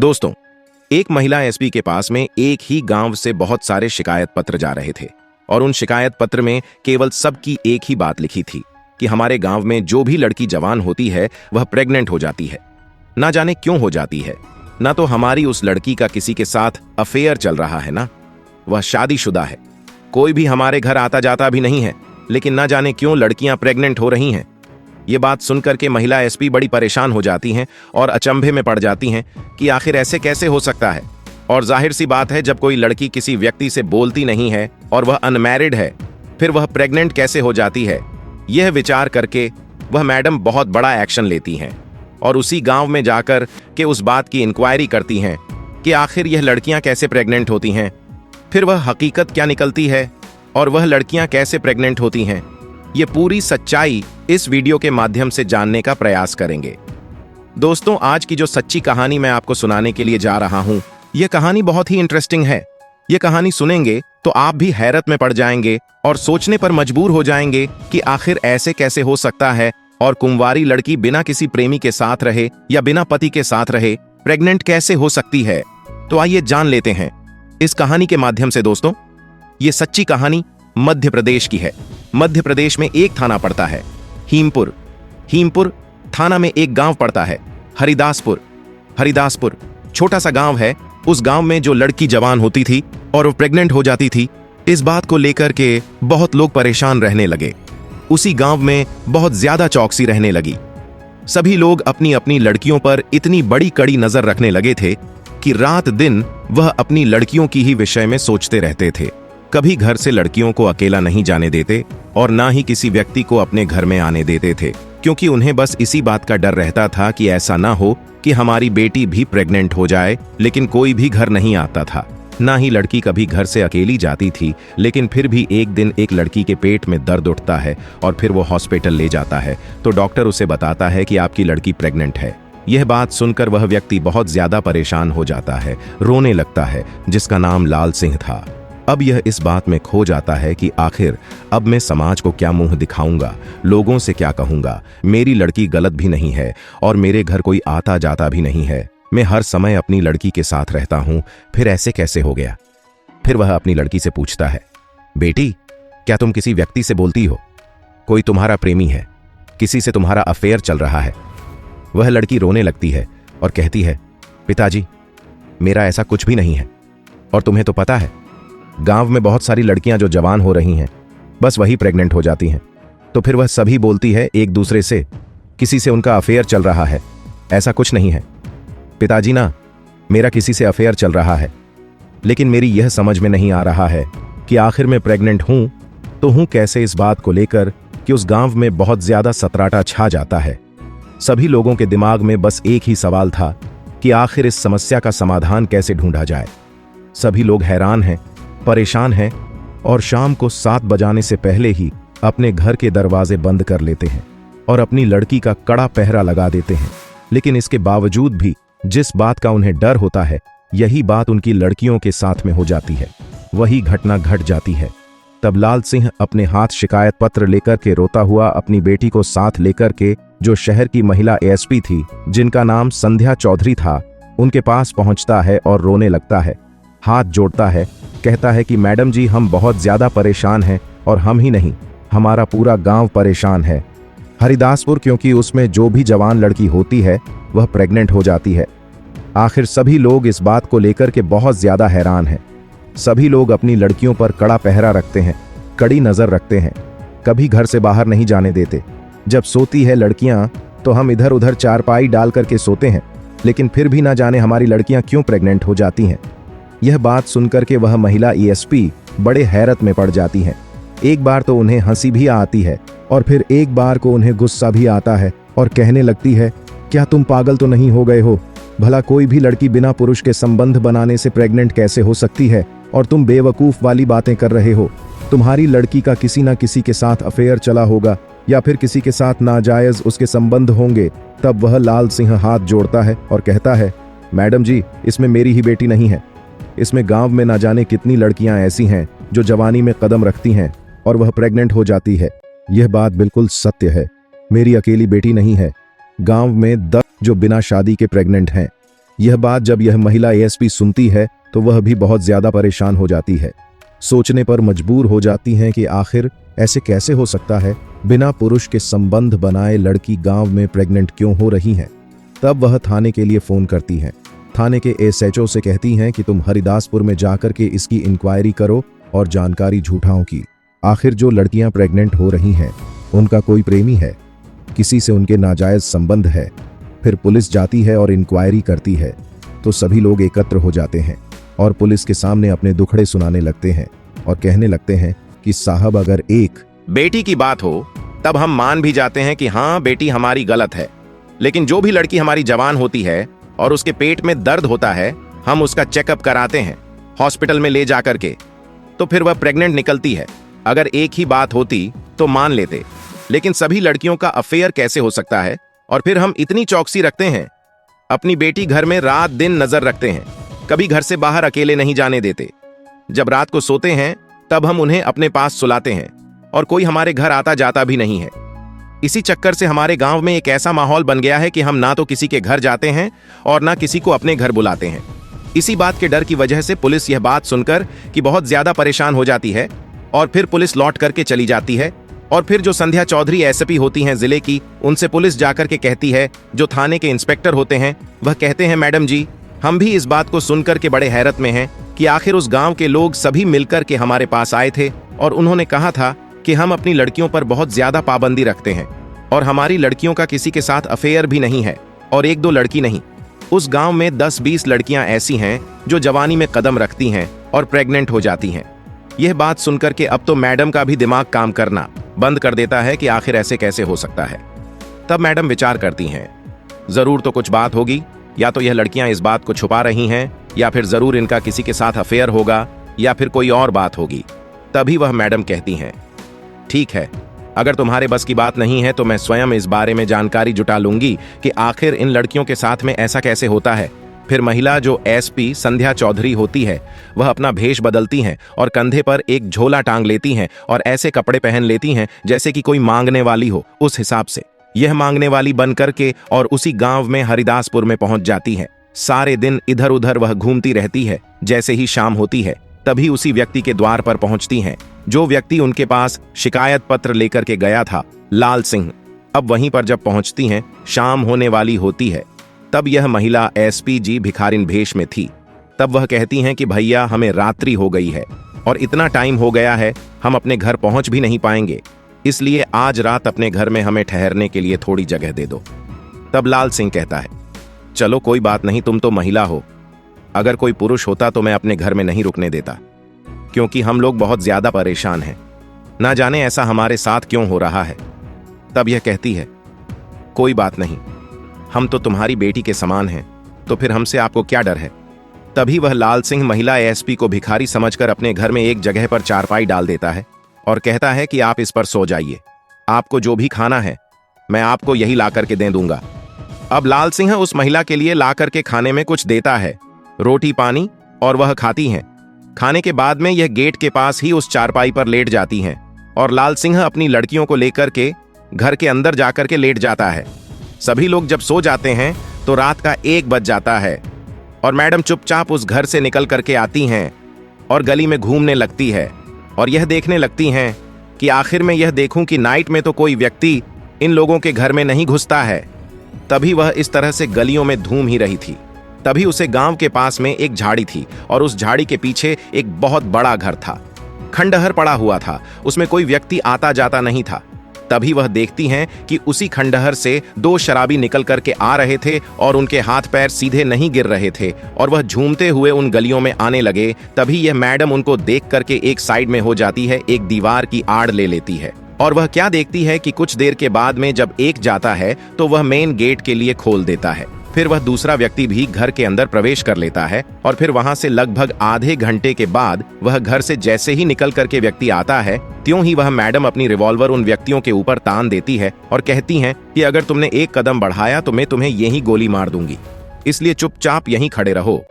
दोस्तों, एक महिला एसपी के पास में एक ही गांव से बहुत सारे शिकायत पत्र जा रहे थे और उन शिकायत पत्र में केवल सबकी एक ही बात लिखी थी कि हमारे गांव में जो भी लड़की जवान होती है वह प्रेग्नेंट हो जाती है। ना जाने क्यों हो जाती है। ना तो हमारी उस लड़की का किसी के साथ अफेयर चल रहा है, ना वह शादीशुदा है, कोई भी हमारे घर आता जाता भी नहीं है, लेकिन ना जाने क्यों लड़कियां प्रेग्नेंट हो रही हैं। ये बात सुनकर के महिला एसपी बड़ी परेशान हो जाती हैं और अचंभे में पड़ जाती हैं कि आखिर ऐसे कैसे हो सकता है। और जाहिर सी बात है, जब कोई लड़की किसी व्यक्ति से बोलती नहीं है और वह अनमैरिड है, फिर वह प्रेग्नेंट कैसे हो जाती है। यह विचार करके वह मैडम बहुत बड़ा एक्शन लेती हैं और उसी गांव में जाकर के उस बात की इंक्वायरी करती हैं कि आखिर यह लड़कियां कैसे प्रेग्नेंट होती हैं। फिर वह हकीकत क्या निकलती है और वह लड़कियां कैसे प्रेग्नेंट होती हैं, ये पूरी सच्चाई इस वीडियो के माध्यम से जानने का प्रयास करेंगे। दोस्तों, आज की जो सच्ची कहानी मैं आपको सुनाने के लिए जा रहा हूं, यह कहानी बहुत ही इंटरेस्टिंग है। यह कहानी सुनेंगे तो आप भी हैरत में पड़ जाएंगे और सोचने पर मजबूर हो जाएंगे कि आखिर ऐसे कैसे हो सकता है और कुंवारी लड़की बिना किसी प्रेमी के साथ रहे या बिना पति के साथ रहे प्रेग्नेंट कैसे हो सकती है। तो आइए जान लेते हैं इस कहानी के माध्यम से। दोस्तों, ये सच्ची कहानी मध्य प्रदेश की है। मध्य प्रदेश में एक थाना पड़ता है हीमपुर। हीमपुर थाना में एक गांव पड़ता है हरिदासपुर। हरिदासपुर छोटा सा गांव है। उस गांव में जो लड़की जवान होती थी और वो प्रेग्नेंट हो जाती थी, इस बात को लेकर के बहुत लोग परेशान रहने लगे। उसी गांव में बहुत ज्यादा चौकसी रहने लगी। सभी लोग अपनी अपनी लड़कियों पर इतनी बड़ी कड़ी नजर रखने लगे थे कि रात दिन वह अपनी लड़कियों की ही विषय में सोचते रहते थे। कभी घर से लड़कियों को अकेला नहीं जाने देते और ना ही किसी व्यक्ति को अपने घर में आने देते थे, क्योंकि उन्हें बस इसी बात का डर रहता था कि ऐसा ना हो कि हमारी बेटी भी प्रेग्नेंट हो जाए। लेकिन कोई भी घर नहीं आता था, ना ही लड़की कभी घर से अकेली जाती थी। लेकिन फिर भी एक दिन एक लड़की के पेट में दर्द उठता है और फिर वो हॉस्पिटल ले जाता है तो डॉक्टर उसे बताता है कि आपकी लड़की प्रेग्नेंट है। यह बात सुनकर वह व्यक्ति बहुत ज्यादा परेशान हो जाता है, रोने लगता है, जिसका नाम लाल सिंह था। अब यह इस बात में खो जाता है कि आखिर अब मैं समाज को क्या मुंह दिखाऊंगा, लोगों से क्या कहूंगा। मेरी लड़की गलत भी नहीं है और मेरे घर कोई आता जाता भी नहीं है। मैं हर समय अपनी लड़की के साथ रहता हूं, फिर ऐसे कैसे हो गया। फिर वह अपनी लड़की से पूछता है, बेटी, क्या तुम किसी व्यक्ति से बोलती हो? कोई तुम्हारा प्रेमी है, किसी से तुम्हारा अफेयर चल रहा है? वह लड़की रोने लगती है और कहती है, पिताजी, मेरा ऐसा कुछ भी नहीं है। और तुम्हें तो पता है, गांव में बहुत सारी लड़कियां जो जवान हो रही हैं, बस वही प्रेग्नेंट हो जाती हैं। तो फिर वह सभी बोलती है एक दूसरे से, किसी से उनका अफेयर चल रहा है। ऐसा कुछ नहीं है पिताजी, ना मेरा किसी से अफेयर चल रहा है। लेकिन मेरी यह समझ में नहीं आ रहा है कि आखिर मैं प्रेग्नेंट हूं तो हूं कैसे। इस बात को लेकर कि उस गांव में बहुत ज्यादा सतराटा छा जाता है। सभी लोगों के दिमाग में बस एक ही सवाल था कि आखिर इस समस्या का समाधान कैसे ढूंढा जाए। सभी लोग हैरान हैं, परेशान हैं और शाम को 7 बजाने से पहले ही अपने घर के दरवाजे बंद कर लेते हैं और अपनी लड़की का कड़ा पहरा लगा देते हैं। लेकिन इसके बावजूद भी जिस बात का उन्हें डर होता है, यही बात उनकी लड़कियों के साथ में हो जाती है। वही घटना घट जाती है। तब लाल सिंह अपने हाथ शिकायत पत्र लेकर के रोता हुआ अपनी बेटी को साथ लेकर के, जो शहर की महिला एसपी थी जिनका नाम संध्या चौधरी था, उनके पास पहुंचता है और रोने लगता है, हाथ जोड़ता है, कहता है कि मैडम जी, हम बहुत ज्यादा परेशान हैं और हम ही नहीं, हमारा पूरा गांव परेशान है। हरिदासपुर, क्योंकि उसमें जो भी जवान लड़की होती है वह प्रेग्नेंट हो जाती है। आखिर सभी लोग इस बात को लेकर के बहुत ज्यादा हैरान हैं। सभी लोग अपनी लड़कियों पर कड़ा पहरा रखते हैं, कड़ी नजर रखते हैं, कभी घर से बाहर नहीं जाने देते। जब सोती है लड़कियां तो हम इधर उधर चारपाई डाल करके सोते हैं, लेकिन फिर भी ना जाने हमारी लड़कियां क्यों प्रेग्नेंट हो जाती हैं। यह बात सुनकर के वह महिला एएसपी बड़े हैरत में पड़ जाती हैं। एक बार तो उन्हें हंसी भी आती है और फिर एक बार को उन्हें गुस्सा भी आता है और कहने लगती है, क्या तुम पागल तो नहीं हो गए हो? भला कोई भी लड़की बिना पुरुष के संबंध बनाने से प्रेग्नेंट कैसे हो सकती है? और तुम बेवकूफ वाली बातें कर रहे हो। तुम्हारी लड़की का किसी ना किसी के साथ अफेयर चला होगा या फिर किसी के साथ नाजायज उसके संबंध होंगे। तब वह लाल सिंह हाथ जोड़ता है और कहता है, मैडम जी, इसमें मेरी ही बेटी नहीं है। इसमें गांव में ना जाने कितनी लड़कियां ऐसी हैं जो जवानी में कदम रखती हैं और वह प्रेग्नेंट हो जाती है। यह बात बिल्कुल सत्य है। मेरी अकेली बेटी नहीं है, गांव में 10 जो बिना शादी के प्रेग्नेंट हैं। यह बात जब यह महिला एएसपी सुनती है तो वह भी बहुत ज्यादा परेशान हो जाती है। सोचने पर मजबूर हो जाती हैं कि आखिर ऐसे कैसे हो सकता है, बिना पुरुष के संबंध बनाए लड़की गांव में प्रेग्नेंट क्यों हो रही है। तब वह थाने के लिए फोन करती हैं। थाने के एसएचओ से कहती हैं कि तुम हरिदासपुर में जाकर के इसकी इंक्वायरी करो और जानकारी झूठाओं की। आखिर जो लड़कियां प्रेग्नेंट हो रही हैं उनका कोई प्रेमी है, किसी से उनके नाजायज संबंध है। फिर पुलिस जाती है और इंक्वायरी करती है तो सभी लोग एकत्र हो जाते हैं और पुलिस के सामने अपने दुखड़े सुनाने लगते हैं और कहने लगते हैं कि साहब, अगर एक बेटी की बात हो तब हम मान भी जाते हैं कि हाँ बेटी हमारी गलत है, लेकिन जो भी लड़की हमारी जवान होती है और उसके पेट में दर्द होता है, हम उसका चेकअप कराते हैं हॉस्पिटल में ले जाकर के, तो फिर वह प्रेग्नेंट निकलती है। अगर एक ही बात होती तो मान लेते, लेकिन सभी लड़कियों का अफेयर कैसे हो सकता है? और फिर हम इतनी चौकसी रखते हैं, अपनी बेटी घर में रात दिन नजर रखते हैं, कभी घर से बाहर अकेले नहीं जाने देते। जब रात को सोते हैं तब हम उन्हें अपने पास सुलाते हैं और कोई हमारे घर आता जाता भी नहीं है। इसी चक्कर से हमारे गांव में एक ऐसा माहौल बन गया है कि हम ना तो किसी के घर जाते हैं और ना किसी को अपने घर बुलाते हैं। इसी बात के डर की वजह से पुलिस यह बात सुनकर कि बहुत ज्यादा परेशान हो जाती है और फिर पुलिस लौट करके चली जाती है। और फिर जो संध्या चौधरी एसपी होती हैं जिले की, उनसे पुलिस जाकर के कहती है, जो थाने के इंस्पेक्टर होते हैं वह कहते हैं, मैडम जी, हम भी इस बात को सुनकर के बड़े हैरत में हैं कि आखिर उस गांव के लोग सभी मिलकर के हमारे पास आए थे और उन्होंने कहा था कि हम अपनी लड़कियों पर बहुत ज्यादा पाबंदी रखते हैं और हमारी लड़कियों का किसी के साथ अफेयर भी नहीं है। और एक दो लड़की नहीं, उस गांव में 10-20 लड़कियां ऐसी हैं जो जवानी में कदम रखती हैं और प्रेग्नेंट हो जाती हैं। यह बात सुनकर के अब तो मैडम का भी दिमाग काम करना बंद कर देता है कि आखिर ऐसे कैसे हो सकता है। तब मैडम विचार करती हैं, जरूर तो कुछ बात होगी, या तो यह लड़कियां इस बात को छुपा रही हैं, या फिर जरूर इनका किसी के साथ अफेयर होगा, या फिर कोई और बात होगी। तभी वह मैडम कहती हैं, ठीक है, अगर तुम्हारे बस की बात नहीं है तो मैं स्वयं इस बारे में जानकारी जुटा लूंगी कि आखिर इन लड़कियों के साथ में ऐसा कैसे होता है। फिर महिला जो एसपी संध्या चौधरी होती है वह अपना भेष बदलती हैं और कंधे पर एक झोला टांग लेती हैं और ऐसे कपड़े पहन लेती हैं जैसे कि कोई मांगने वाली हो। उस हिसाब से यह मांगने वाली बन करके और उसी गांव में हरिदासपुर में पहुंच जाती है। सारे दिन इधर उधर वह घूमती रहती है। जैसे ही शाम होती है तभी उसी व्यक्ति के द्वार पर पहुंचती हैं, जो व्यक्ति उनके पास शिकायत पत्र लेकर के गया था, लाल सिंह। अब वहीं पर जब पहुंचती हैं, शाम होने वाली होती है। तब यह महिला एसपी जी भिखारिन भेष में थी। तब वह कहती हैं कि भैया, हमें रात्रि हो गई है और इतना टाइम हो गया है, हम अपने घर पहुंच भी नहीं पाएंगे, इसलिए आज रात अपने घर में हमें ठहरने के लिए थोड़ी जगह दे दो। तब लाल सिंह कहता है, चलो कोई बात नहीं, तुम तो महिला हो, अगर कोई पुरुष होता तो मैं अपने घर में नहीं रुकने देता, क्योंकि हम लोग बहुत ज्यादा परेशान हैं, ना जाने ऐसा हमारे साथ क्यों हो रहा है। तब यह कहती है, कोई बात नहीं, हम तो तुम्हारी बेटी के समान हैं, तो फिर हमसे आपको क्या डर है। तभी वह लाल सिंह महिला एसपी को भिखारी समझकर अपने घर में एक जगह पर चारपाई डाल देता है और कहता है कि आप इस पर सो जाइए, आपको जो भी खाना है मैं आपको यही ला करके दे दूंगा। अब लाल सिंह उस महिला के लिए ला करके खाने में कुछ देता है, रोटी पानी, और वह खाती हैं। खाने के बाद में यह गेट के पास ही उस चारपाई पर लेट जाती हैं और लाल सिंह अपनी लड़कियों को लेकर के घर के अंदर जाकर के लेट जाता है। सभी लोग जब सो जाते हैं तो रात का 1 बज जाता है और मैडम चुपचाप उस घर से निकल करके आती हैं और गली में घूमने लगती है और यह देखने लगती हैं कि आखिर में यह देखूं कि नाइट में तो कोई व्यक्ति इन लोगों के घर में नहीं घुसता है। तभी वह इस तरह से गलियों में घूम ही रही थी। तभी उसे गांव के पास में एक झाड़ी थी और उस झाड़ी के पीछे एक बहुत बड़ा घर था, खंडहर पड़ा हुआ था, उसमें कोई व्यक्ति आता जाता नहीं था। तभी वह देखती हैं कि उसी खंडहर से 2 शराबी निकल करके आ रहे थे और उनके हाथ पैर सीधे नहीं गिर रहे थे और वह झूमते हुए उन गलियों में आने लगे। तभी यह मैडम उनको देख करके एक साइड में हो जाती है, एक दीवार की आड़ ले लेती है और वह क्या देखती है कि कुछ देर के बाद में जब एक जाता है तो वह मेन गेट के लिए खोल देता है। फिर वह दूसरा व्यक्ति भी घर के अंदर प्रवेश कर लेता है और फिर वहां से लगभग आधे घंटे के बाद वह घर से जैसे ही निकल करके व्यक्ति आता है, त्यों ही वह मैडम अपनी रिवॉल्वर उन व्यक्तियों के ऊपर तान देती है और कहती हैं कि अगर तुमने एक कदम बढ़ाया तो मैं तुम्हें यहीं गोली मार दूंगी, इसलिए चुपचाप यहीं खड़े रहो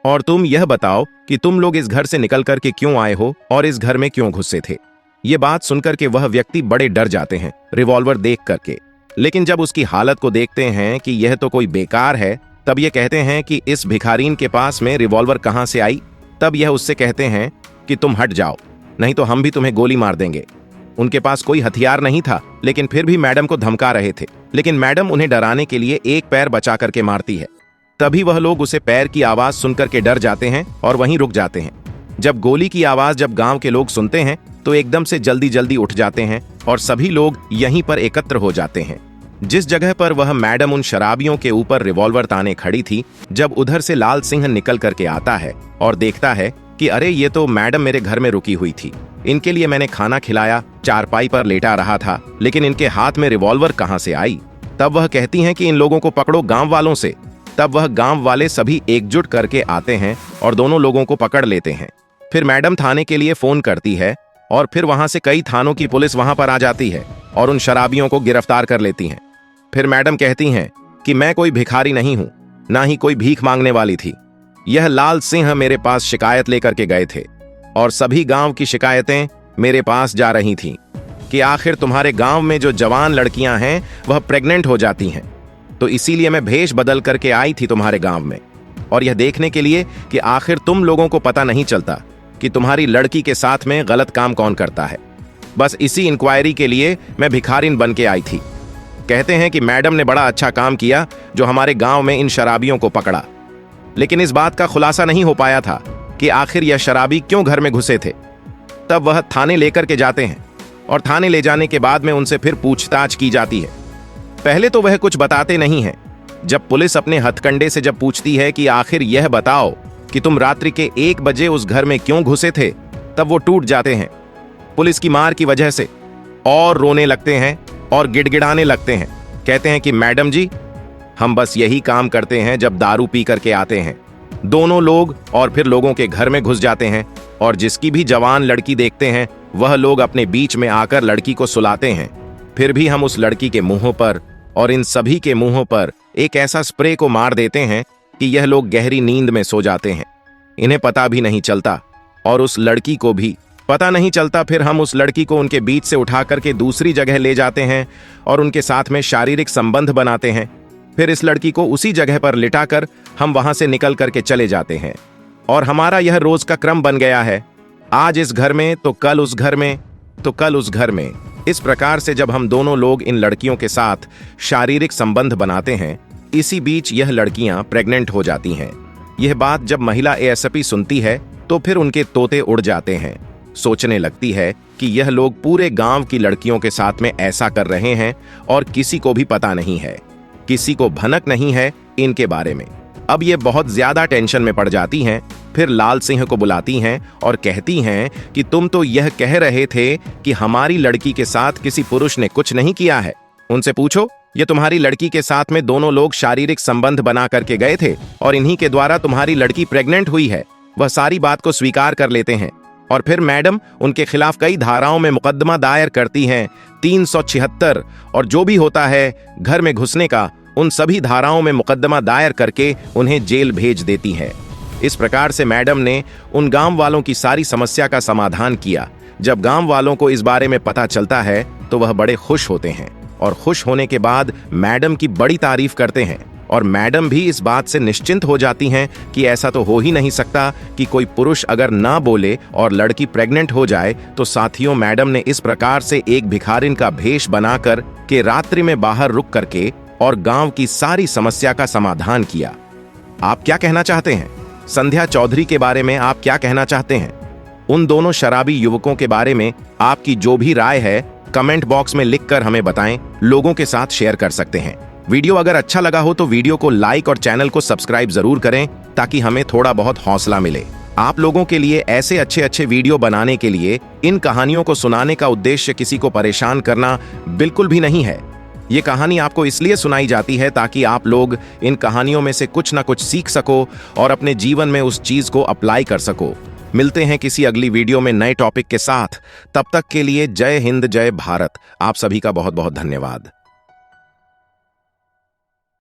और तुम यह बताओ कि तुम लोग इस घर से निकल करके क्यों आए हो और इस घर में क्यों घुसे थे। ये बात सुनकर के वह व्यक्ति बड़े डर जाते हैं रिवॉल्वर देख करके, लेकिन जब उसकी हालत को देखते हैं कि यह तो कोई बेकार है तब ये कहते हैं कि इस भिखारीन के पास में रिवॉल्वर कहां से आई। तब यह उससे कहते हैं कि तुम हट जाओ, नहीं तो हम भी तुम्हें गोली मार देंगे। उनके पास कोई हथियार नहीं था, लेकिन फिर भी मैडम को धमका रहे थे। लेकिन मैडम उन्हें डराने के लिए एक पैर बचा करके मारती है। तभी वह लोग उसे पैर की आवाज सुनकर के डर जाते हैं और वहीं रुक जाते हैं। जब गोली की आवाज जब गांव के लोग सुनते हैं तो एकदम से जल्दी जल्दी उठ जाते हैं और सभी लोग यहीं पर एकत्र हो जाते हैं। जिस जगह पर वह मैडम उन शराबियों के ऊपर रिवॉल्वर ताने खड़ी थी, जब उधर से लाल सिंह निकल करके आता है और देखता है कि अरे ये तो मैडम मेरे घर में रुकी हुई थी, इनके लिए मैंने खाना खिलाया, चारपाई पर लेटा रहा था, लेकिन इनके हाथ में रिवॉल्वर कहां से आई। तब वह कहती हैं कि इन लोगों को पकड़ो गांव वालों से। तब वह गांव वाले सभी एकजुट करके आते हैं और दोनों लोगों को पकड़ लेते हैं। फिर मैडम थाने के लिए फोन करती है और फिर वहां से कई थानों की पुलिस वहां पर आ जाती है और उन शराबियों को गिरफ्तार कर लेती हैं। फिर मैडम कहती हैं कि मैं कोई भिखारी नहीं हूं, ना ही कोई भीख मांगने वाली थी। यह लाल सिंह मेरे पास शिकायत लेकर के गए थे और सभी गांव की शिकायतें मेरे पास जा रही थीं कि आखिर तुम्हारे गांव में जो जवान लड़कियां हैं वह प्रेग्नेंट हो जाती हैं, तो इसीलिए मैं भेष बदल करके आई थी तुम्हारे गांव में, और यह देखने के लिए कि आखिर तुम लोगों को पता नहीं चलता कि तुम्हारी लड़की के साथ में गलत काम कौन करता है। बस इसी इंक्वायरी के लिए मैं भिखारिन बन के आई थी। कहते हैं कि मैडम ने बड़ा अच्छा काम किया जो हमारे गांव में इन शराबियों को पकड़ा, लेकिन इस बात का खुलासा नहीं हो पाया था कि आखिर यह शराबी क्यों घर में घुसे थे। तब वह थाने लेकर के जाते हैं और थाने ले जाने के बाद में उनसे फिर पूछताछ की जाती है। पहले तो वह कुछ बताते नहीं हैं। जब पुलिस अपने हथकंडे से जब पूछती है कि आखिर यह बताओ कि तुम रात्रि के 1 बजे उस घर में क्यों घुसे थे, तब वो टूट जाते हैं पुलिस की मार की वजह से और रोने लगते हैं और गिड़गिड़ाने लगते हैं। कहते हैं कि मैडम जी, हम बस यही काम करते हैं जब दारू पी करके आते हैं दोनों लोग और फिर लोगों के घर में घुस जाते हैं और जिसकी भी जवान लड़की देखते हैं वह लोग अपने बीच में आकर लड़की को सुलाते हैं। फिर भी हम उस लड़की के मुंहों पर और इन सभी के मुंहों पर एक ऐसा स्प्रे को मार देते हैं कि यह लोग गहरी नींद में सो जाते हैं। इन्हें पता भी नहीं चलता और उस लड़की को भी पता नहीं चलता। फिर हम उस लड़की को उनके बीच से उठा करके दूसरी जगह ले जाते हैं और उनके साथ में शारीरिक संबंध बनाते हैं। फिर इस लड़की को उसी जगह पर लिटाकर हम वहां से निकल करके चले जाते हैं और हमारा यह रोज का क्रम बन गया है। आज इस घर में तो कल उस घर में, तो कल उस घर में। इस प्रकार से जब हम दोनों लोग इन लड़कियों के साथ शारीरिक संबंध बनाते हैं, इसी बीच यह लड़कियां प्रेग्नेंट हो जाती हैं। यह बात जब महिला एएसपी सुनती है तो फिर उनके तोते उड़ जाते हैं। सोचने लगती है कि यह लोग पूरे गांव की लड़कियों के साथ में ऐसा कर रहे हैं और किसी को भी पता नहीं है, किसी को भनक नहीं है इनके बारे में। अब ये बहुत ज्यादा टेंशन में पड़ जाती हैं। फिर लाल सिंह को बुलाती हैं और कहती हैं कि तुम तो यह कह रहे थे कि हमारी लड़की के साथ किसी पुरुष ने कुछ नहीं किया है। उनसे पूछो, ये तुम्हारी लड़की के साथ में दोनों लोग शारीरिक संबंध बना करके गए थे और इन्हीं के द्वारा तुम्हारी लड़की प्रेग्नेंट हुई है। वह सारी बात को स्वीकार कर लेते हैं और फिर मैडम उनके खिलाफ कई धाराओं में मुकदमा दायर करती हैं, 376 और जो भी होता है घर में घुसने का, उन सभी धाराओं में मुकदमा दायर करके उन्हें जेल भेज देती है। इस प्रकार से मैडम ने उन गांव वालों की सारी समस्या का समाधान किया। जब गांव वालों को इस बारे में पता चलता है तो वह बड़े खुश होते हैं और खुश होने के बाद मैडम की बड़ी तारीफ करते हैं और मैडम भी इस बात से निश्चिंत हो जाती हैं कि ऐसा तो हो ही नहीं सकता कि कोई पुरुष अगर ना बोले और लड़की प्रेग्नेंट हो जाए। तो साथियों, मैडम ने इस प्रकार से एक भिखारिन का भेष बनाकर के रात्रि में बाहर रुक करके और गांव की सारी समस्या का समाधान किया। आप क्या कहना चाहते हैं? संध्या चौधरी के बारे में आप क्या कहना चाहते हैं? उन दोनों शराबी युवकों के बारे में आपकी जो भी राय है कमेंट बॉक्स में लिखकर हमें बताएं, लोगों के साथ शेयर कर सकते हैं। वीडियो अगर अच्छा लगा हो तो वीडियो को लाइक और चैनल को सब्सक्राइब जरूर करें ताकि हमें थोड़ा बहुत हौसला मिले। आप लोगों के लिए ऐसे अच्छे अच्छे वीडियो बनाने के लिए इन कहानियों को सुनाने का उद्देश्य किसी को परेशान करना बिल्कुल भी नहीं है। ये कहानी आपको इसलिए सुनाई जाती है ताकि आप लोग इन कहानियों में से कुछ ना कुछ सीख सको और अपने जीवन में उस चीज को अप्लाई कर सको। मिलते हैं किसी अगली वीडियो में नए टॉपिक के साथ। तब तक के लिए जय हिंद, जय भारत। आप सभी का बहुत बहुत धन्यवाद।